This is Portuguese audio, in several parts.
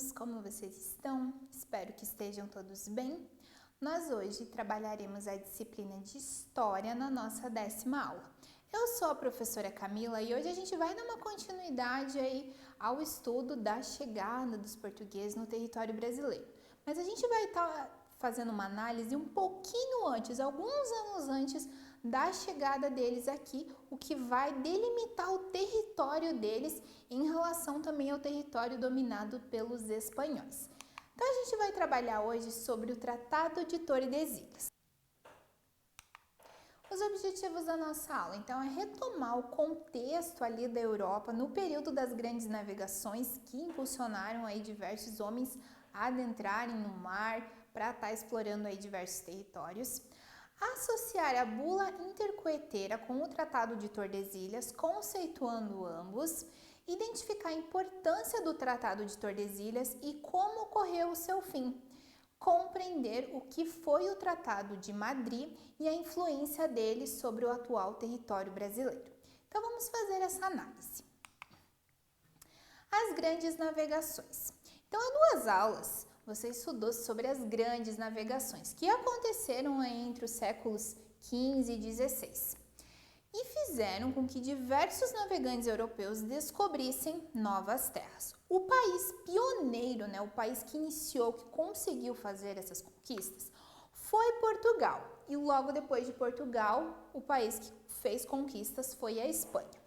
alunos, como vocês estão? Espero que estejam todos bem. Nós hoje trabalharemos a disciplina de História na nossa 10ª aula. Eu sou a professora Camila e hoje a gente vai dar uma continuidade aí ao estudo da chegada dos portugueses no território brasileiro. Mas a gente vai estar fazendo uma análise um pouquinho antes, alguns anos antes da chegada deles aqui, o que vai delimitar o território deles em relação também ao território dominado pelos espanhóis. Então a gente vai trabalhar hoje sobre o Tratado de Tordesilhas. Os objetivos da nossa aula, então, é retomar o contexto ali da Europa no período das grandes navegações que impulsionaram aí diversos homens a adentrarem no mar para estar explorando aí diversos territórios. Associar a bula intercoeteira com o Tratado de Tordesilhas, conceituando ambos, identificar a importância do Tratado de Tordesilhas e como ocorreu o seu fim, compreender o que foi o Tratado de Madrid e a influência dele sobre o atual território brasileiro. Então vamos fazer essa análise. As grandes navegações. Então, há 2 aulas você estudou sobre as grandes navegações que aconteceram entre os séculos XV e XVI e fizeram com que diversos navegantes europeus descobrissem novas terras. O país pioneiro, o país que iniciou, que conseguiu fazer essas conquistas, foi Portugal. E logo depois de Portugal, o país que fez conquistas foi a Espanha.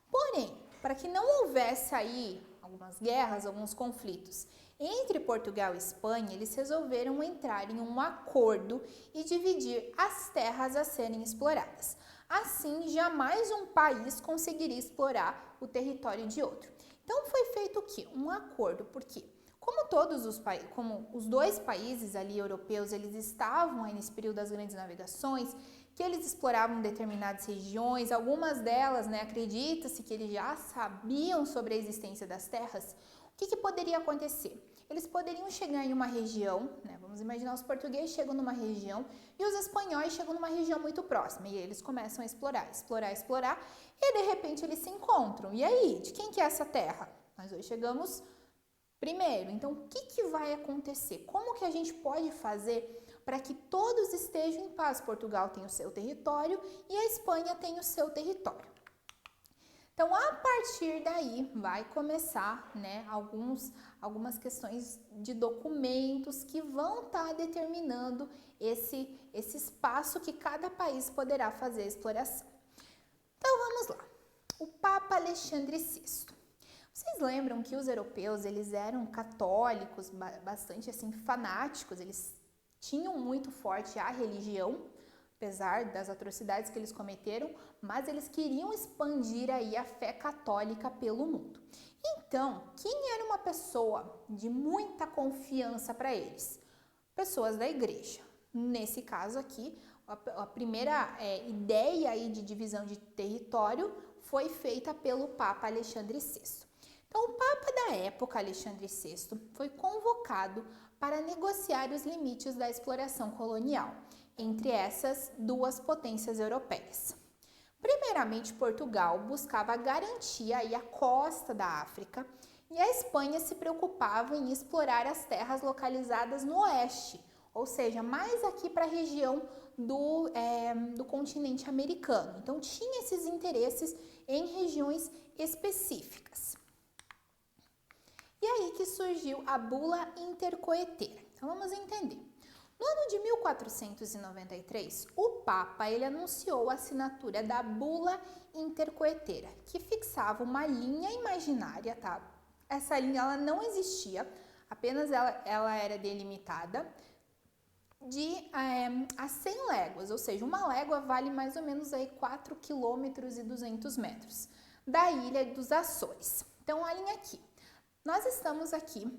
Porém, para que não houvesse aí algumas guerras, alguns conflitos entre Portugal e Espanha, eles resolveram entrar em um acordo e dividir as terras a serem exploradas. Assim, jamais um país conseguiria explorar o território de outro. Então, foi feito o quê? Um acordo, porque como os 2 países ali europeus, eles estavam aí nesse período das grandes navegações, que eles exploravam determinadas regiões, algumas delas, acredita-se que eles já sabiam sobre a existência das terras. O que poderia acontecer? Eles poderiam chegar em uma região, vamos imaginar os portugueses chegam numa região e os espanhóis chegam numa região muito próxima e eles começam a explorar e de repente eles se encontram. E aí, de quem que é essa terra? Nós hoje chegamos primeiro. Então, o que vai acontecer? Como que a gente pode fazer para que todos estejam em paz? Portugal tem o seu território e a Espanha tem o seu território. Então, a partir daí, vai começar algumas questões de documentos que vão estar determinando esse espaço que cada país poderá fazer a exploração. Então, vamos lá. O Papa Alexandre VI. Vocês lembram que os europeus, eles eram católicos, bastante assim, fanáticos, eles tinham muito forte a religião, apesar das atrocidades que eles cometeram, mas eles queriam expandir aí a fé católica pelo mundo. Então, quem era uma pessoa de muita confiança para eles? Pessoas da igreja. Nesse caso aqui, a primeira ideia aí de divisão de território foi feita pelo Papa Alexandre VI. Então, o Papa da época, Alexandre VI, foi convocado para negociar os limites da exploração colonial entre essas 2 potências europeias. Primeiramente, Portugal buscava garantir aí a costa da África e a Espanha se preocupava em explorar as terras localizadas no oeste, ou seja, mais aqui para a região do continente americano. Então, tinha esses interesses em regiões específicas. E aí que surgiu a bula intercoeteira. Então, vamos entender. No ano de 1493, o Papa anunciou a assinatura da bula intercoeteira, que fixava uma linha imaginária, tá? Essa linha ela não existia, apenas ela era delimitada a 100 léguas, ou seja, uma légua vale mais ou menos aí 4 quilômetros e 200 metros, da ilha dos Açores. Então, olhem aqui. Nós estamos aqui,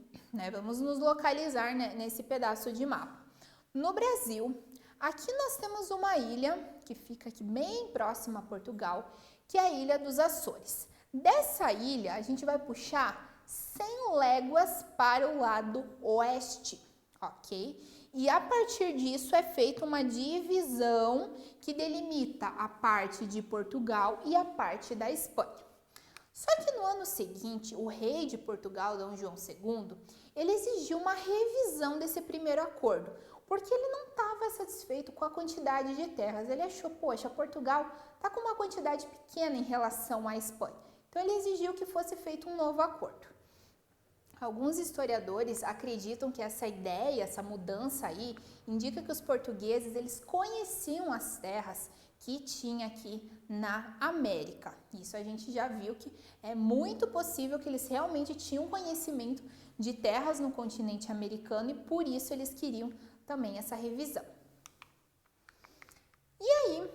vamos nos localizar nesse pedaço de mapa. No Brasil, aqui nós temos uma ilha que fica aqui bem próxima a Portugal, que é a Ilha dos Açores. Dessa ilha, a gente vai puxar 100 léguas para o lado oeste, ok? E a partir disso é feita uma divisão que delimita a parte de Portugal e a parte da Espanha. Só que no ano seguinte, o rei de Portugal, Dom João II, ele exigiu uma revisão desse primeiro acordo, porque ele não estava satisfeito com a quantidade de terras. Ele achou, poxa, Portugal está com uma quantidade pequena em relação à Espanha. Então ele exigiu que fosse feito um novo acordo. Alguns historiadores acreditam que essa ideia, essa mudança aí, indica que os portugueses eles conheciam as terras que tinha aqui na América. Isso a gente já viu que é muito possível que eles realmente tinham conhecimento de terras no continente americano e por isso eles queriam também essa revisão. E aí,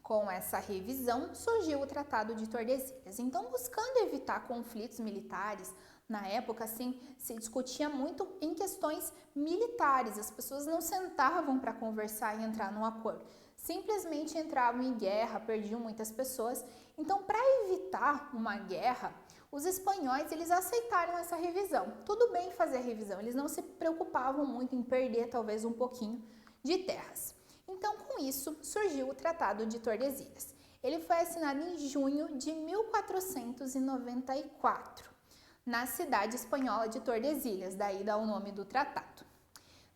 com essa revisão, surgiu o Tratado de Tordesilhas. Então, buscando evitar conflitos militares, na época, assim, se discutia muito em questões militares. As pessoas não sentavam para conversar e entrar num acordo. Simplesmente entravam em guerra, perdiam muitas pessoas. Então, para evitar uma guerra, os espanhóis eles aceitaram essa revisão. Tudo bem fazer a revisão, eles não se preocupavam muito em perder talvez um pouquinho de terras. Então, com isso, surgiu o Tratado de Tordesilhas. Ele foi assinado em junho de 1494. Na cidade espanhola de Tordesilhas, daí dá o nome do tratado.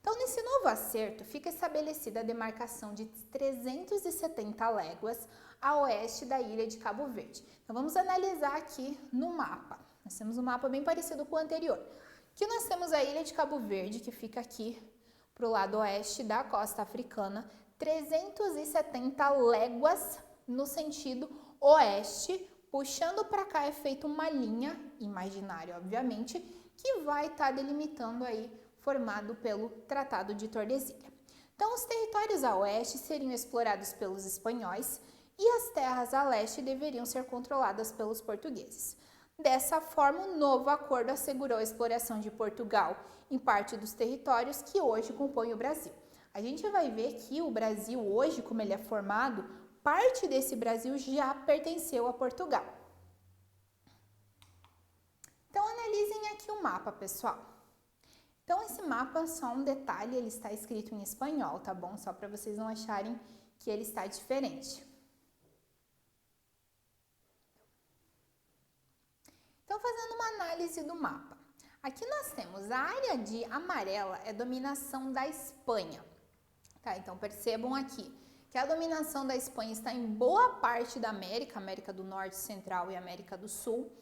Então, nesse novo acerto, fica estabelecida a demarcação de 370 léguas a oeste da ilha de Cabo Verde. Então, vamos analisar aqui no mapa. Nós temos um mapa bem parecido com o anterior. Aqui nós temos a ilha de Cabo Verde, que fica aqui para o lado oeste da costa africana, 370 léguas no sentido oeste. Puxando para cá é feita uma linha imaginária, obviamente, que vai estar delimitando aí, formado pelo Tratado de Tordesilhas. Então, os territórios a oeste seriam explorados pelos espanhóis e as terras a leste deveriam ser controladas pelos portugueses. Dessa forma, o novo acordo assegurou a exploração de Portugal em parte dos territórios que hoje compõem o Brasil. A gente vai ver que o Brasil hoje, como ele é formado, parte desse Brasil já pertenceu a Portugal. Então, analisem aqui o mapa, pessoal. Então, esse mapa, só um detalhe, ele está escrito em espanhol, tá bom? Só para vocês não acharem que ele está diferente. Então, fazendo uma análise do mapa. Aqui nós temos a área de amarela, é dominação da Espanha. Tá? Então, percebam aqui que a dominação da Espanha está em boa parte da América, América do Norte, Central e América do Sul.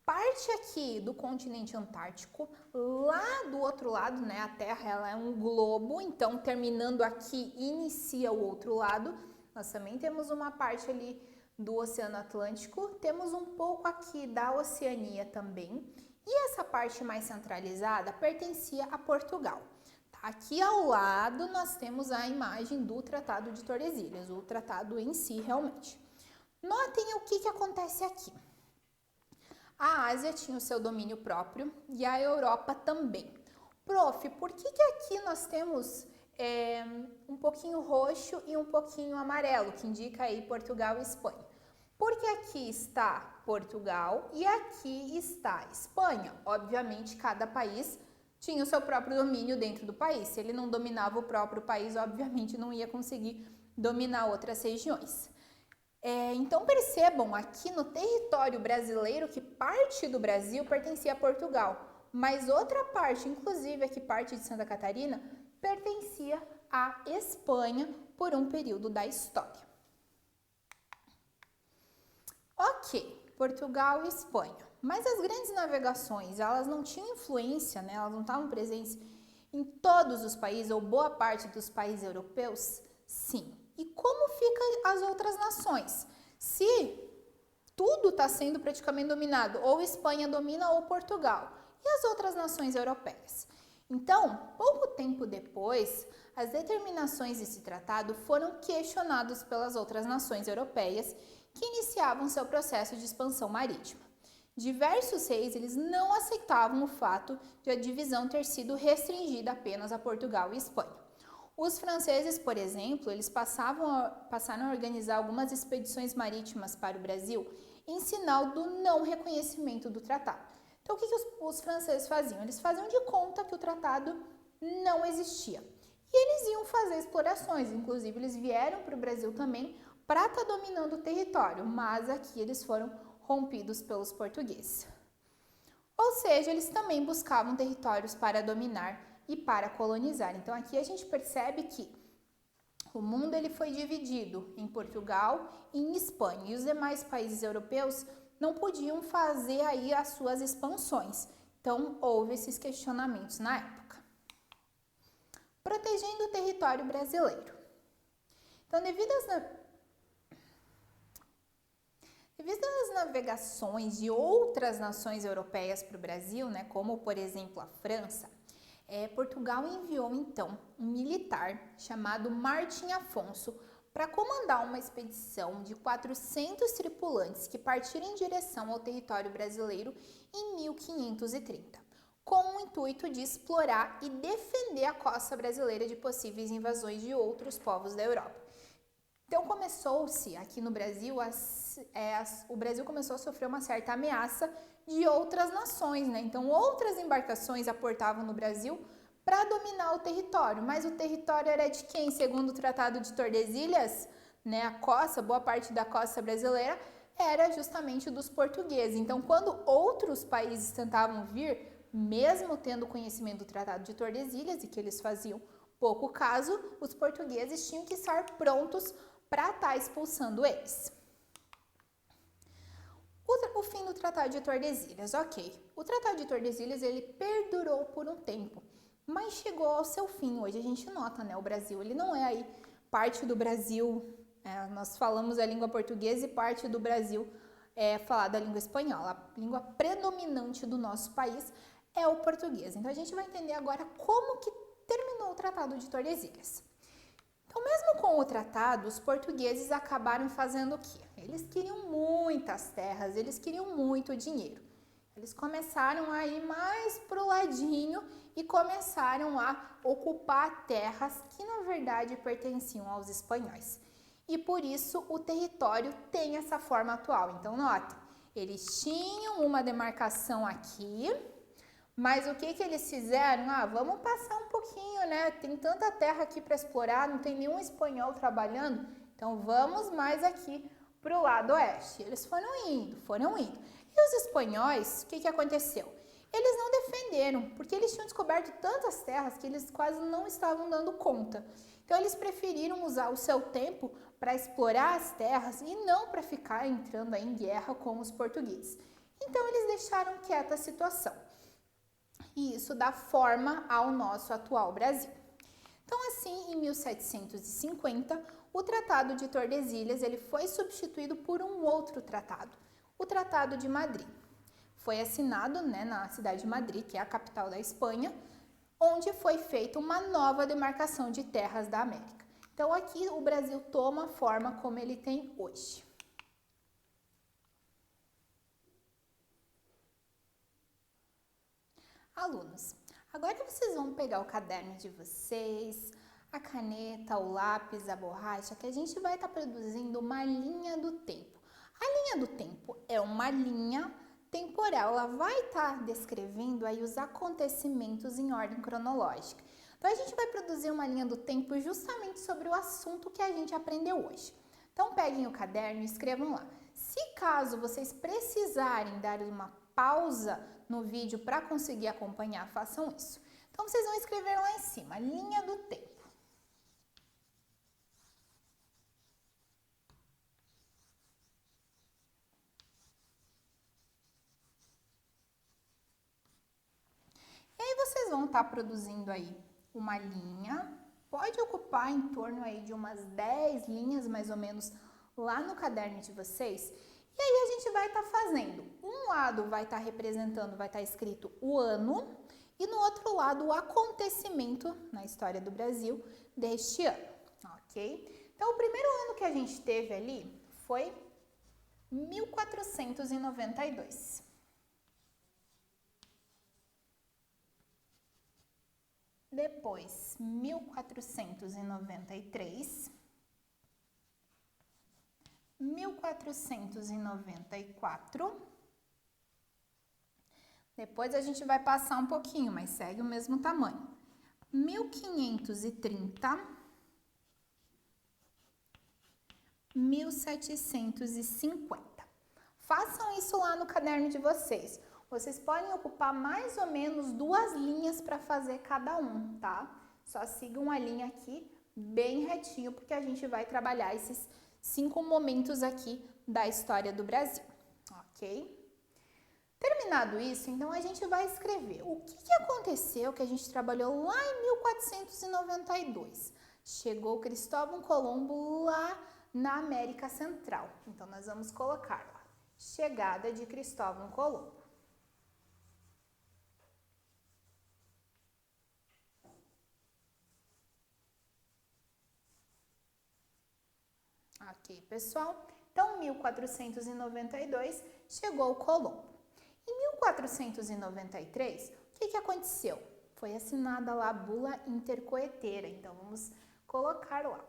Parte aqui do continente antártico, lá do outro lado, né, a Terra ela é um globo, então terminando aqui inicia o outro lado. Nós também temos uma parte ali do Oceano Atlântico, temos um pouco aqui da Oceania também. E essa parte mais centralizada pertencia a Portugal. Aqui ao lado nós temos a imagem do Tratado de Tordesilhas, o tratado em si realmente. Notem o que acontece aqui. A Ásia tinha o seu domínio próprio e a Europa também. Prof, por que aqui nós temos um pouquinho roxo e um pouquinho amarelo, que indica aí Portugal e Espanha? Porque aqui está Portugal e aqui está Espanha. Obviamente, cada país tinha o seu próprio domínio dentro do país. Se ele não dominava o próprio país, obviamente não ia conseguir dominar outras regiões. Então percebam aqui no território brasileiro que parte do Brasil pertencia a Portugal, mas outra parte, inclusive aqui parte de Santa Catarina, pertencia à Espanha por um período da história. Ok, Portugal e Espanha. Mas as grandes navegações, elas não tinham influência, né? Elas não estavam presentes em todos os países, ou boa parte dos países europeus? Sim. E como ficam as outras nações? Se tudo está sendo praticamente dominado, ou Espanha domina ou Portugal, e as outras nações europeias? Então, pouco tempo depois, as determinações desse tratado foram questionadas pelas outras nações europeias que iniciavam seu processo de expansão marítima. Diversos reis eles não aceitavam o fato de a divisão ter sido restringida apenas a Portugal e Espanha. Os franceses, por exemplo, eles passaram a organizar algumas expedições marítimas para o Brasil em sinal do não reconhecimento do tratado. Então, o que os franceses faziam? Eles faziam de conta que o tratado não existia. E eles iam fazer explorações, inclusive eles vieram para o Brasil também para estar dominando o território, mas aqui eles foram rompidos pelos portugueses. Ou seja, eles também buscavam territórios para dominar e para colonizar. Então aqui a gente percebe que o mundo ele foi dividido em Portugal e em Espanha, e os demais países europeus não podiam fazer aí as suas expansões. Então houve esses questionamentos na época. Protegendo o território brasileiro. Então, devido às navegações de outras nações europeias para o Brasil, né, como por exemplo a França, Portugal enviou então um militar chamado Martim Afonso para comandar uma expedição de 400 tripulantes que partiram em direção ao território brasileiro em 1530, com o intuito de explorar e defender a costa brasileira de possíveis invasões de outros povos da Europa. Então começou-se aqui no Brasil, o Brasil começou a sofrer uma certa ameaça de outras nações, né? Então outras embarcações aportavam no Brasil para dominar o território, mas o território era de quem? Segundo o Tratado de Tordesilhas, né? A costa, boa parte da costa brasileira era justamente dos portugueses. Então quando outros países tentavam vir, mesmo tendo conhecimento do Tratado de Tordesilhas e que eles faziam pouco caso, os portugueses tinham que estar prontos para estar expulsando eles. O fim do Tratado de Tordesilhas, ok. O Tratado de Tordesilhas ele perdurou por um tempo, mas chegou ao seu fim. Hoje a gente nota, né? O Brasil ele não é aí parte do Brasil. Nós falamos a língua portuguesa e parte do Brasil é falada a língua espanhola. A língua predominante do nosso país é o português. Então a gente vai entender agora como que terminou o Tratado de Tordesilhas. Então, mesmo com o tratado, os portugueses acabaram fazendo o quê? Eles queriam muitas terras, eles queriam muito dinheiro. Eles começaram a ir mais pro ladinho e começaram a ocupar terras que, na verdade, pertenciam aos espanhóis. E por isso o território tem essa forma atual. Então, nota, eles tinham uma demarcação aqui, mas o que eles fizeram? Vamos passar um pouquinho, né? Tem tanta terra aqui para explorar, não tem nenhum espanhol trabalhando, então vamos mais aqui para o lado oeste. Eles foram indo. E os espanhóis, o que aconteceu? Eles não defenderam, porque eles tinham descoberto tantas terras que eles quase não estavam dando conta. Então eles preferiram usar o seu tempo para explorar as terras e não para ficar entrando aí em guerra com os portugueses. Então eles deixaram quieta a situação. E isso dá forma ao nosso atual Brasil. Então, assim, em 1750, o Tratado de Tordesilhas ele foi substituído por um outro tratado, o Tratado de Madrid. Foi assinado, né, na cidade de Madrid, que é a capital da Espanha, onde foi feita uma nova demarcação de terras da América. Então, aqui o Brasil toma a forma como ele tem hoje. Alunos, agora vocês vão pegar o caderno de vocês, a caneta, o lápis, a borracha, que a gente vai estar produzindo uma linha do tempo. A linha do tempo é uma linha temporal, ela vai estar descrevendo aí os acontecimentos em ordem cronológica. Então, a gente vai produzir uma linha do tempo justamente sobre o assunto que a gente aprendeu hoje. Então, peguem o caderno e escrevam lá. Se caso vocês precisarem dar uma pausa no vídeo para conseguir acompanhar, façam isso. Então, vocês vão escrever lá em cima, linha do tempo. E aí, vocês vão estar produzindo aí uma linha, pode ocupar em torno aí de umas 10 linhas, mais ou menos, lá no caderno de vocês. E aí, a gente vai estar fazendo, um lado vai estar representando, vai estar escrito o ano, e no outro lado o acontecimento na história do Brasil deste ano, ok? Então, o primeiro ano que a gente teve ali foi 1492. Depois, 1493, 1494. Depois a gente vai passar um pouquinho, mas segue o mesmo tamanho. 1530, 1750. Façam isso lá no caderno de vocês. Vocês podem ocupar mais ou menos 2 linhas para fazer cada um, tá? Só sigam a linha aqui bem retinho, porque a gente vai trabalhar esses 5 momentos aqui da história do Brasil, ok? Terminado isso, então a gente vai escrever o que aconteceu que a gente trabalhou lá em 1492. Chegou Cristóvão Colombo lá na América Central. Então, nós vamos colocar lá, chegada de Cristóvão Colombo. Ok, pessoal? Então, 1492 chegou Colombo. Em 1493, o que aconteceu? Foi assinada lá a bula intercoeteira. Então, vamos colocar lá.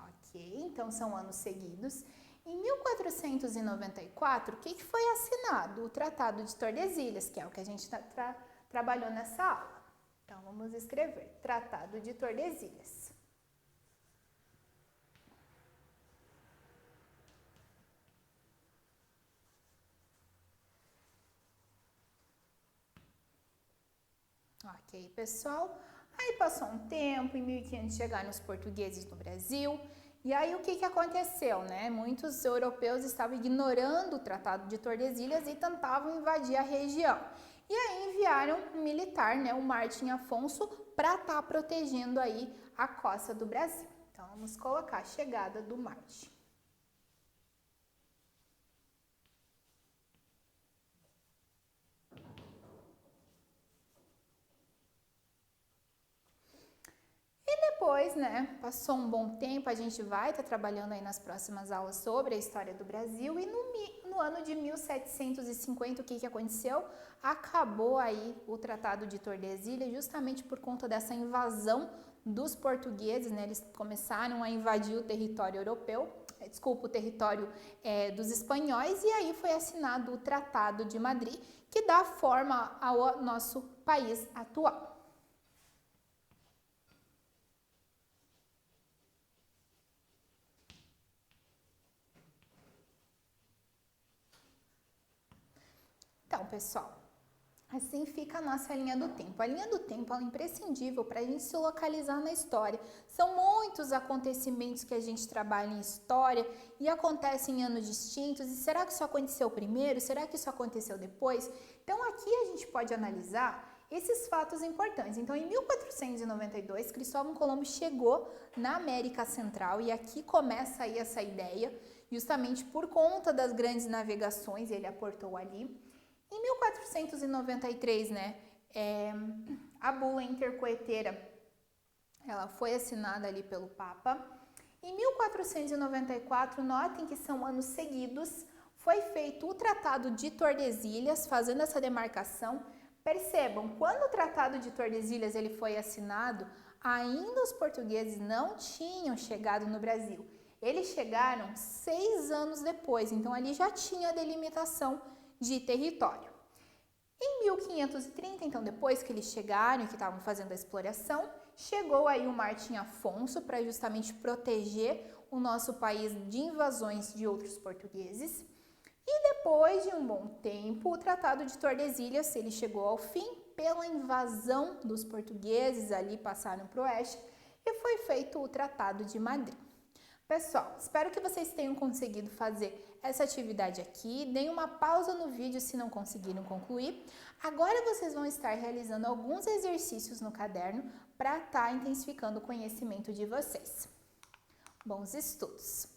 Ok, então são anos seguidos. Em 1494, o que foi assinado? O Tratado de Tordesilhas, que é o que a gente trabalhou nessa aula. Então, vamos escrever Tratado de Tordesilhas. Ok, pessoal? Aí passou um tempo, em 1500 chegaram os portugueses no Brasil. E aí o que aconteceu, né? Muitos europeus estavam ignorando o Tratado de Tordesilhas e tentavam invadir a região. E aí enviaram um militar, né, o Martim Afonso, para estar protegendo aí a costa do Brasil. Então vamos colocar a chegada do Martim. Depois, né, passou um bom tempo, a gente vai estar trabalhando aí nas próximas aulas sobre a história do Brasil e no ano de 1750, o que aconteceu? Acabou aí o Tratado de Tordesilhas justamente por conta dessa invasão dos portugueses, né, eles começaram a invadir o território europeu, o território dos espanhóis e aí foi assinado o Tratado de Madrid, que dá forma ao nosso país atual. Então, pessoal, assim fica a nossa linha do tempo. A linha do tempo é imprescindível para a gente se localizar na história. São muitos acontecimentos que a gente trabalha em história e acontecem em anos distintos. E será que isso aconteceu primeiro? Será que isso aconteceu depois? Então, aqui a gente pode analisar esses fatos importantes. Então, em 1492, Cristóvão Colombo chegou na América Central e aqui começa aí essa ideia, justamente por conta das grandes navegações, ele aportou ali. Em 1493, né, a bula intercoeteira, ela foi assinada ali pelo Papa. Em 1494, notem que são anos seguidos, foi feito o Tratado de Tordesilhas, fazendo essa demarcação. Percebam, quando o Tratado de Tordesilhas ele foi assinado, ainda os portugueses não tinham chegado no Brasil. Eles chegaram 6 anos depois, então ali já tinha a delimitação de território. Em 1530, então depois que eles chegaram e que estavam fazendo a exploração, chegou aí o Martim Afonso para justamente proteger o nosso país de invasões de outros portugueses. E depois de um bom tempo, o Tratado de Tordesilhas, ele chegou ao fim pela invasão dos portugueses, ali passaram para o oeste, e foi feito o Tratado de Madrid. Pessoal, espero que vocês tenham conseguido fazer essa atividade aqui. Deem uma pausa no vídeo se não conseguiram concluir. Agora vocês vão estar realizando alguns exercícios no caderno para estar intensificando o conhecimento de vocês. Bons estudos!